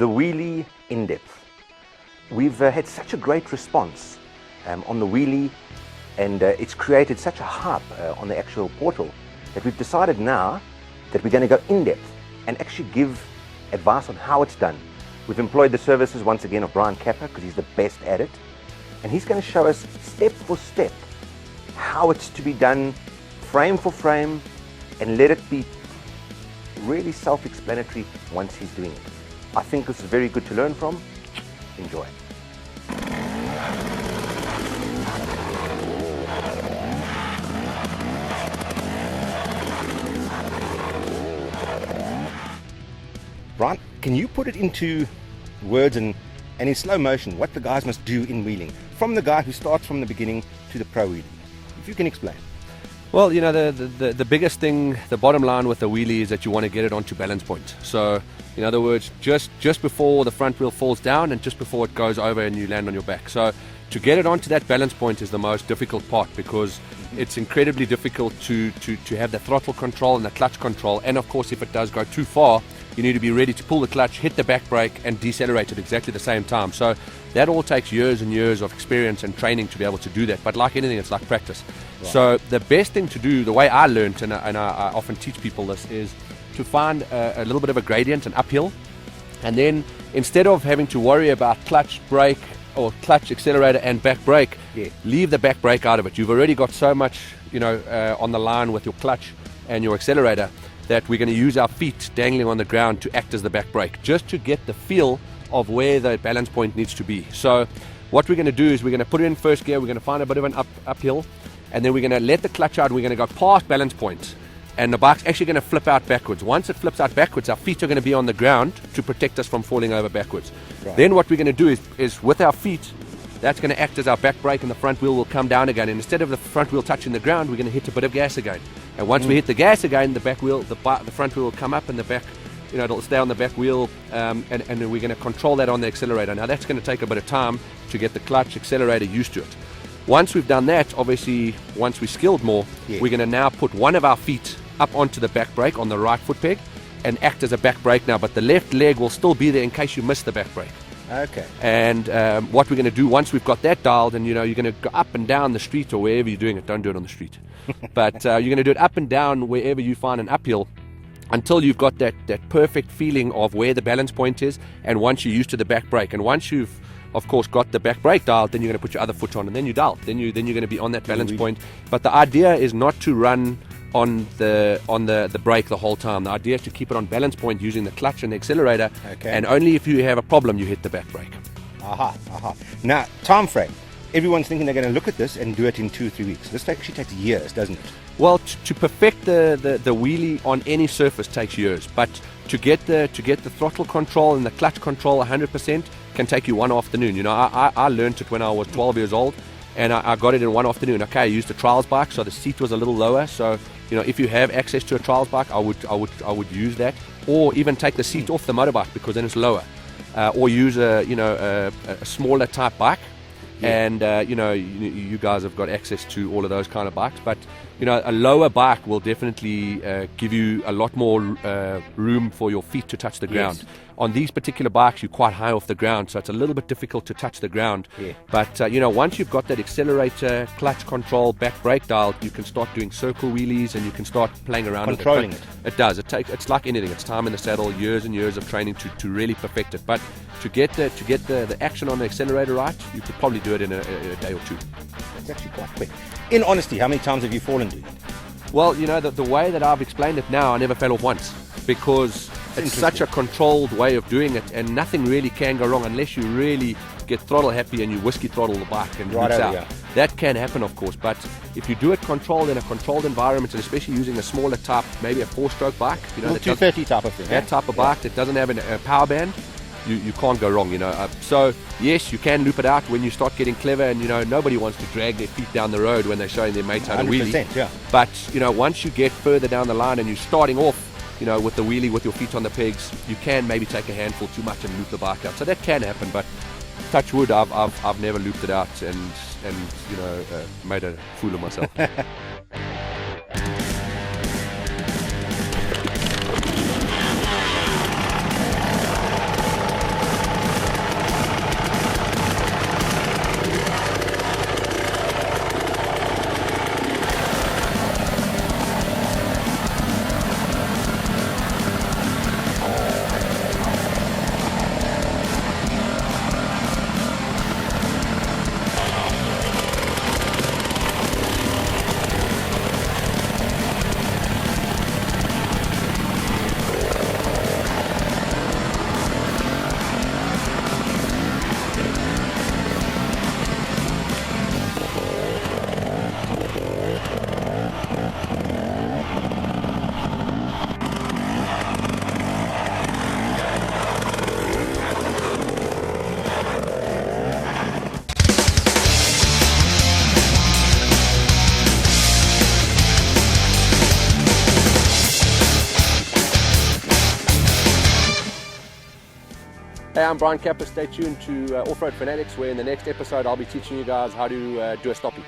the wheelie in depth. We've had such a great response on the wheelie, and it's created such a hype on the actual portal that we've decided now that we're going to go in depth and actually give advice on how it's done. We've employed the services once again of Brian Kappa, because he's the best at it, and he's going to show us step for step how it's to be done, frame for frame, and let it be really self-explanatory once he's doing it. I think this is very good to learn from. Enjoy. Brian, can you put it into words and in slow motion what the guys must do in wheeling, from the guy who starts from the beginning to the pro wheelie? If you can explain. Well, you know, the biggest thing, the bottom line with the wheelie is that you want to get it onto balance point. So, in other words, just before the front wheel falls down and just before it goes over and you land on your back. So, to get it onto that balance point is the most difficult part, because it's incredibly difficult to have the throttle control and the clutch control. And of course, if it does go too far, you need to be ready to pull the clutch, hit the back brake, and decelerate at exactly the same time. So that all takes years and years of experience and training to be able to do that. But like anything, it's like practice. Right. So the best thing to do, the way I learned, and I often teach people this, is to find a little bit of a gradient, an uphill, and then instead of having to worry about clutch, brake, or clutch, accelerator, and back brake, leave the back brake out of it. You've already got so much, on the line with your clutch and your accelerator, that we're going to use our feet dangling on the ground to act as the back brake, just to get the feel of where the balance point needs to be. So what we're going to do is we're going to put it in first gear, we're going to find a bit of an uphill, and then we're going to let the clutch out, we're going to go past balance point, and the bike's actually going to flip out backwards. Once it flips out backwards, our feet are going to be on the ground to protect us from falling over backwards. Right. Then what we're going to do is with our feet, that's going to act as our back brake, and the front wheel will come down again. And instead of the front wheel touching the ground, we're going to hit a bit of gas again. And once we hit the gas again, the back wheel, the front wheel will come up, and the back, it'll stay on the back wheel, and we're going to control that on the accelerator. Now that's going to take a bit of time to get the clutch, accelerator used to it. Once we've done that, obviously, once we're skilled more, we're going to now put one of our feet up onto the back brake on the right foot peg and act as a back brake now, but the left leg will still be there in case you miss the back brake. Okay. And what we're going to do once we've got that dialed, and you're going to go up and down the street or wherever you're doing it, don't do it on the street, but you're going to do it up and down wherever you find an uphill until you've got that perfect feeling of where the balance point is, and once you're used to the back brake. And once you've, of course, got the back brake dialed, then you're going to put your other foot on, and then you dial. Then you're going to be on that balance point. But the idea is not to run on the brake the whole time. The idea is to keep it on balance point using the clutch and the accelerator, and only if you have a problem you hit the back brake. Now, time frame. Everyone's thinking they're going to look at this and do it in 2 or 3 weeks. This actually takes years, doesn't it? Well, to perfect the wheelie on any surface takes years, but to get the throttle control and the clutch control 100% can take you one afternoon. I learned it when I was 12 years old, and I got it in one afternoon. Okay, I used a trials bike, so the seat was a little lower. So if you have access to a trials bike, I would use that, or even take the seat off the motorbike, because then it's lower, or use a smaller type bike. And you guys have got access to all of those kind of bikes, but a lower bike will definitely give you a lot more room for your feet to touch the ground. Yes. On these particular bikes, you're quite high off the ground, so it's a little bit difficult to touch the ground. But once you've got that accelerator, clutch control, back brake dialed, you can start doing circle wheelies, and you can start playing around controlling with it. It does. It's like anything. It's time in the saddle, years and years of training to really perfect it. But to get the action on the accelerator right, you could probably do it in a day or two. It's actually quite quick. In honesty, how many times have you fallen doing it? Well, the way that I've explained it now, I never fell off once, because it's such a controlled way of doing it, and nothing really can go wrong unless you really get throttle happy and you whiskey throttle the bike and roots out. Yeah. That can happen, of course, but if you do it controlled in a controlled environment, and especially using a smaller type, maybe a 4-stroke bike, 230 type of thing, that type of bike that doesn't have a power band, you can't go wrong, So yes, you can loop it out when you start getting clever, and nobody wants to drag their feet down the road when they're showing their mates how to wheelie. Yeah. But once you get further down the line and you're starting off, with the wheelie with your feet on the pegs, you can maybe take a handful too much and loop the bike out. So that can happen, but touch wood, I've never looped it out and made a fool of myself. Hey, I'm Brian Kappa. Stay tuned to Off-Road Fanatics, where in the next episode I'll be teaching you guys how to do a stoppie.